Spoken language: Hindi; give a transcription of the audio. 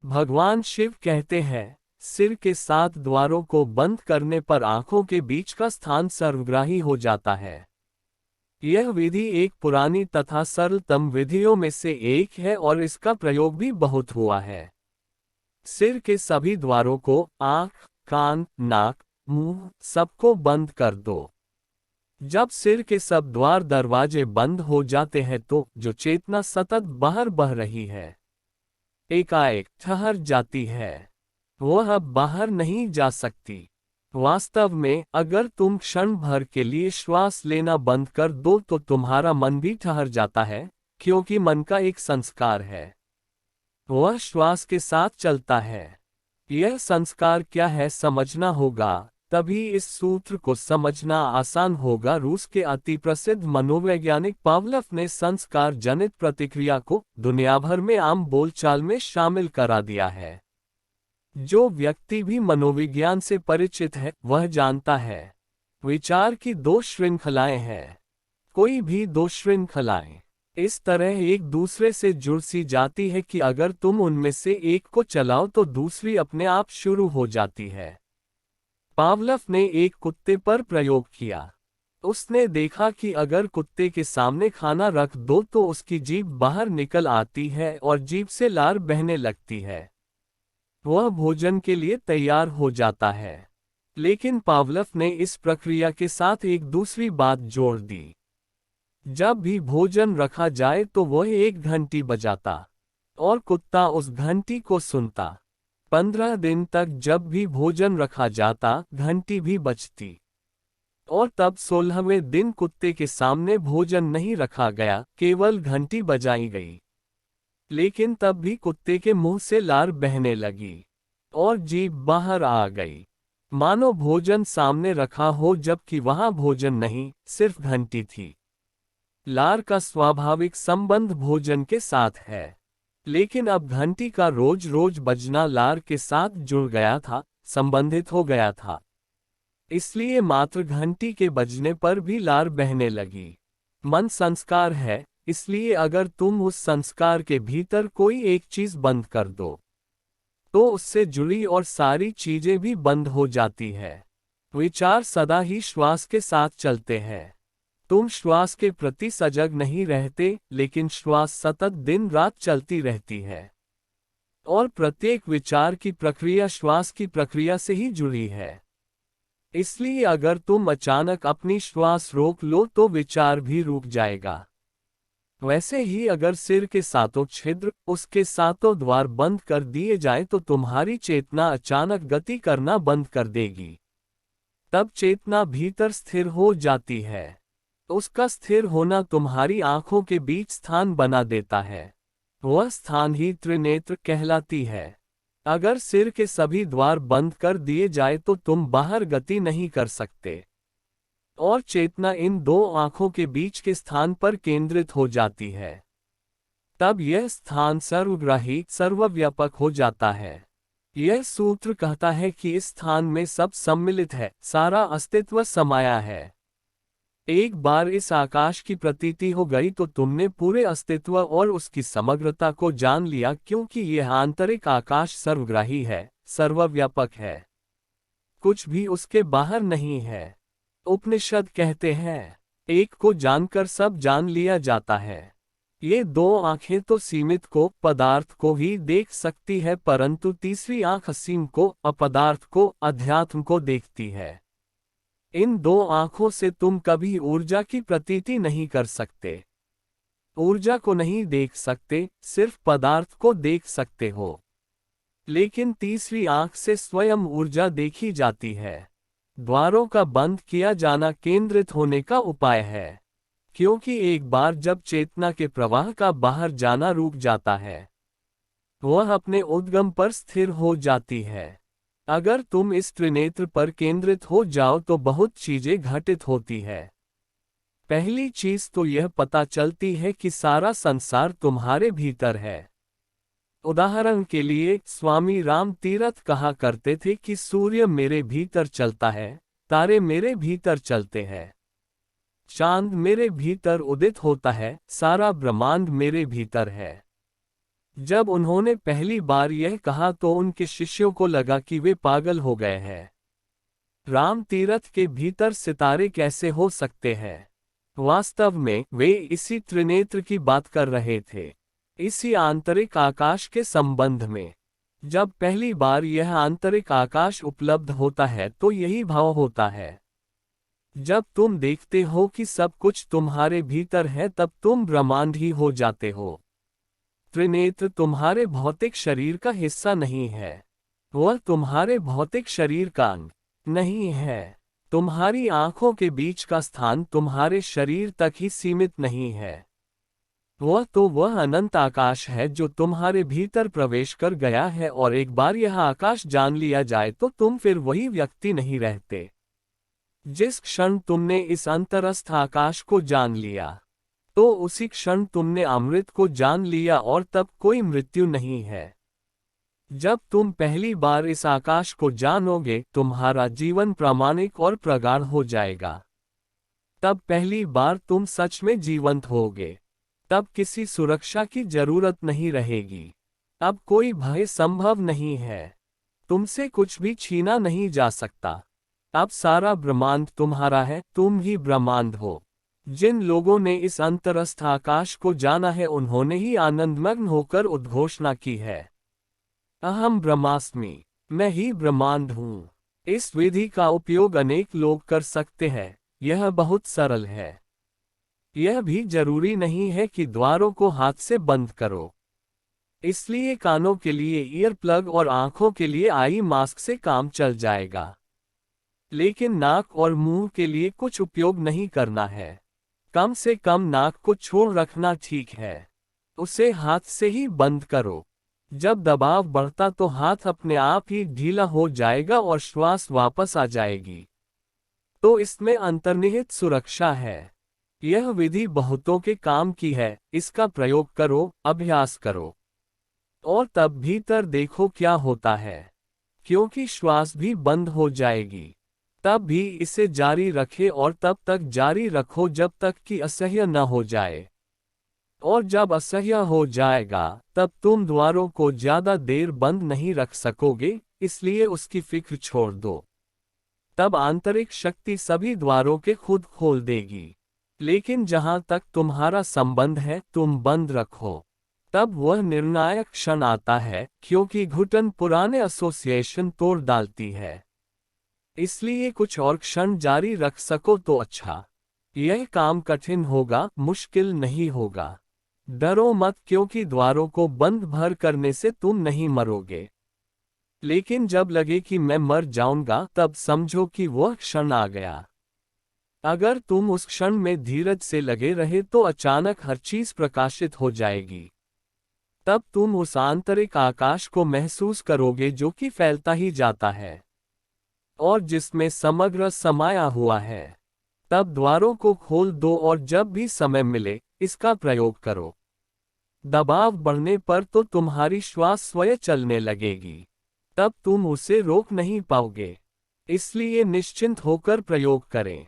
भगवान शिव कहते हैं, सिर के 7 द्वारों को बंद करने पर आंखों के बीच का स्थान सर्वग्राही हो जाता है। यह विधि एक पुरानी तथा सरलतम विधियों में से एक है और इसका प्रयोग भी बहुत हुआ है। सिर के सभी द्वारों को, आंख, कान, नाक, मुंह, सबको बंद कर दो। जब सिर के सब द्वार दरवाजे बंद हो जाते हैं तो जो चेतना सतत बाहर बह रही है, एकाएक ठहर जाती है। वह अब बाहर नहीं जा सकती। वास्तव में अगर तुम क्षण भर के लिए श्वास लेना बंद कर दो तो तुम्हारा मन भी ठहर जाता है, क्योंकि मन का एक संस्कार है। वह श्वास के साथ चलता है। यह संस्कार क्या है समझना होगा, तभी इस सूत्र को समझना आसान होगा। रूस के अति प्रसिद्ध मनोवैज्ञानिक पावलोव ने संस्कार जनित प्रतिक्रिया को दुनिया भर में आम बोलचाल में शामिल करा दिया है। जो व्यक्ति भी मनोविज्ञान से परिचित है वह जानता है, विचार की 2 श्रृंखलाएं हैं। कोई भी 2 श्रृंखलाएं इस तरह एक दूसरे से जुड़ सी जाती है कि अगर तुम उनमें से एक को चलाओ तो दूसरी अपने आप शुरू हो जाती है। पावलोव ने एक कुत्ते पर प्रयोग किया। उसने देखा कि अगर कुत्ते के सामने खाना रख दो तो उसकी जीभ बाहर निकल आती है और जीभ से लार बहने लगती है। वह भोजन के लिए तैयार हो जाता है। लेकिन पावलोव ने इस प्रक्रिया के साथ एक दूसरी बात जोड़ दी। जब भी भोजन रखा जाए तो वह एक घंटी बजाता और कुत्ता उस घंटी को सुनता। 15 दिन तक जब भी भोजन रखा जाता घंटी भी बजती। और तब 16वें दिन कुत्ते के सामने भोजन नहीं रखा गया, केवल घंटी बजाई गई। लेकिन तब भी कुत्ते के मुंह से लार बहने लगी और जीभ बाहर आ गई, मानो भोजन सामने रखा हो जबकि वहां भोजन नहीं, सिर्फ घंटी थी। लार का स्वाभाविक संबंध भोजन के साथ है, लेकिन अब घंटी का रोज रोज बजना लार के साथ जुड़ गया था, संबंधित हो गया था। इसलिए मात्र घंटी के बजने पर भी लार बहने लगी। मन संस्कार है, इसलिए अगर तुम उस संस्कार के भीतर कोई एक चीज बंद कर दो तो उससे जुड़ी और सारी चीजें भी बंद हो जाती है। विचार सदा ही श्वास के साथ चलते हैं। तुम श्वास के प्रति सजग नहीं रहते, लेकिन श्वास सतत दिन रात चलती रहती है और प्रत्येक विचार की प्रक्रिया श्वास की प्रक्रिया से ही जुड़ी है। इसलिए अगर तुम अचानक अपनी श्वास रोक लो तो विचार भी रुक जाएगा। वैसे ही अगर सिर के 7 छिद्र, उसके 7 द्वार बंद कर दिए जाएं तो तुम्हारी चेतना अचानक गति करना बंद कर देगी। तब चेतना भीतर स्थिर हो जाती है। उसका स्थिर होना तुम्हारी आंखों के बीच स्थान बना देता है। वह स्थान ही त्रिनेत्र कहलाती है। अगर सिर के सभी द्वार बंद कर दिए जाए तो तुम बाहर गति नहीं कर सकते और चेतना इन 2 आंखों के बीच के स्थान पर केंद्रित हो जाती है। तब यह स्थान सर्वग्राही, सर्वव्यापक हो जाता है। यह सूत्र कहता है कि इस स्थान में सब सम्मिलित है, सारा अस्तित्व समाया है। एक बार इस आकाश की प्रतीति हो गई तो तुमने पूरे अस्तित्व और उसकी समग्रता को जान लिया, क्योंकि यह आंतरिक आकाश सर्वग्राही है, सर्वव्यापक है। कुछ भी उसके बाहर नहीं है। उपनिषद कहते हैं, एक को जानकर सब जान लिया जाता है। ये 2 आंखें तो सीमित को, पदार्थ को ही देख सकती है, परंतु तीसरी आंख असीम को, अपदार्थ को, अध्यात्म को देखती है। इन 2 आंखों से तुम कभी ऊर्जा की प्रतीति नहीं कर सकते। ऊर्जा को नहीं देख सकते, सिर्फ पदार्थ को देख सकते हो। लेकिन तीसरी आंख से स्वयं ऊर्जा देखी जाती है। द्वारों का बंद किया जाना केंद्रित होने का उपाय है, क्योंकि एक बार जब चेतना के प्रवाह का बाहर जाना रुक जाता है, वह अपने उद्गम पर स्थिर हो जाती है। अगर तुम इस त्रिनेत्र पर केंद्रित हो जाओ तो बहुत चीजें घटित होती है। पहली चीज तो यह पता चलती है कि सारा संसार तुम्हारे भीतर है। उदाहरण के लिए स्वामी राम तीरथ कहा करते थे कि सूर्य मेरे भीतर चलता है, तारे मेरे भीतर चलते हैं, चांद मेरे भीतर उदित होता है, सारा ब्रह्मांड मेरे भीतर है। जब उन्होंने पहली बार यह कहा तो उनके शिष्यों को लगा कि वे पागल हो गए हैं। राम तीर्थ के भीतर सितारे कैसे हो सकते हैं? वास्तव में वे इसी त्रिनेत्र की बात कर रहे थे, इसी आंतरिक आकाश के संबंध में। जब पहली बार यह आंतरिक आकाश उपलब्ध होता है तो यही भाव होता है। जब तुम देखते हो कि सब कुछ तुम्हारे भीतर है तब तुम ब्रह्मांड ही हो जाते हो। त्रिनेत्र तुम्हारे भौतिक शरीर का हिस्सा नहीं है, वह तुम्हारे भौतिक शरीर का अंग नहीं है। तुम्हारी आंखों के बीच का स्थान तुम्हारे शरीर तक ही सीमित नहीं है। वह अनंत आकाश है जो तुम्हारे भीतर प्रवेश कर गया है, और एक बार यह आकाश जान लिया जाए तो तुम फिर वही व्यक्ति नहीं रहते। जिस क्षण तुमने इस अंतरस्थ आकाश को जान लिया, तो उसी क्षण तुमने अमृत को जान लिया और तब कोई मृत्यु नहीं है। जब तुम पहली बार इस आकाश को जानोगे, तुम्हारा जीवन प्रामाणिक और प्रगाढ़ हो जाएगा। तब पहली बार तुम सच में जीवंत होगे। तब किसी सुरक्षा की जरूरत नहीं रहेगी। अब कोई भय संभव नहीं है। तुमसे कुछ भी छीना नहीं जा सकता। अब सारा ब्रह्मांड तुम्हारा है, तुम ही ब्रह्मांड हो। जिन लोगों ने इस अंतरस्थ आकाश को जाना है उन्होंने ही आनंदमग्न होकर उद्घोषणा की है, अहम ब्रह्मास्मि, मैं ही ब्रह्मांड हूँ। इस विधि का उपयोग अनेक लोग कर सकते हैं। यह बहुत सरल है। यह भी जरूरी नहीं है कि द्वारों को हाथ से बंद करो। इसलिए कानों के लिए ईयर प्लग और आंखों के लिए आई मास्क से काम चल जाएगा। लेकिन नाक और मुंह के लिए कुछ उपयोग नहीं करना है। कम से कम नाक को छोड़ रखना ठीक है। उसे हाथ से ही बंद करो। जब दबाव बढ़ता तो हाथ अपने आप ही ढीला हो जाएगा और श्वास वापस आ जाएगी। तो इसमें अंतर्निहित सुरक्षा है। यह विधि बहुतों के काम की है। इसका प्रयोग करो, अभ्यास करो, और तब भीतर देखो क्या होता है। क्योंकि श्वास भी बंद हो जाएगी, तब भी इसे जारी रखें और तब तक जारी रखो जब तक कि असह्य न हो जाए। और जब असह्य हो जाएगा तब तुम द्वारों को ज्यादा देर बंद नहीं रख सकोगे, इसलिए उसकी फिक्र छोड़ दो। तब आंतरिक शक्ति सभी द्वारों के खुद खोल देगी। लेकिन जहां तक तुम्हारा संबंध है तुम बंद रखो। तब वह निर्णायक क्षण आता है, क्योंकि घुटन पुराने एसोसिएशन तोड़ डालती है। इसलिए कुछ और क्षण जारी रख सको तो अच्छा। यह काम कठिन होगा, मुश्किल नहीं होगा। डरो मत, क्योंकि द्वारों को बंद भर करने से तुम नहीं मरोगे। लेकिन जब लगे कि मैं मर जाऊंगा तब समझो कि वह क्षण आ गया। अगर तुम उस क्षण में धीरज से लगे रहे तो अचानक हर चीज प्रकाशित हो जाएगी। तब तुम उस आंतरिक आकाश को महसूस करोगे जो कि फैलता ही जाता है और जिसमें समग्र समाया हुआ है। तब द्वारों को खोल दो और जब भी समय मिले इसका प्रयोग करो। दबाव बढ़ने पर तो तुम्हारी श्वास स्वयं चलने लगेगी। तब तुम उसे रोक नहीं पाओगे। इसलिए निश्चिंत होकर प्रयोग करें।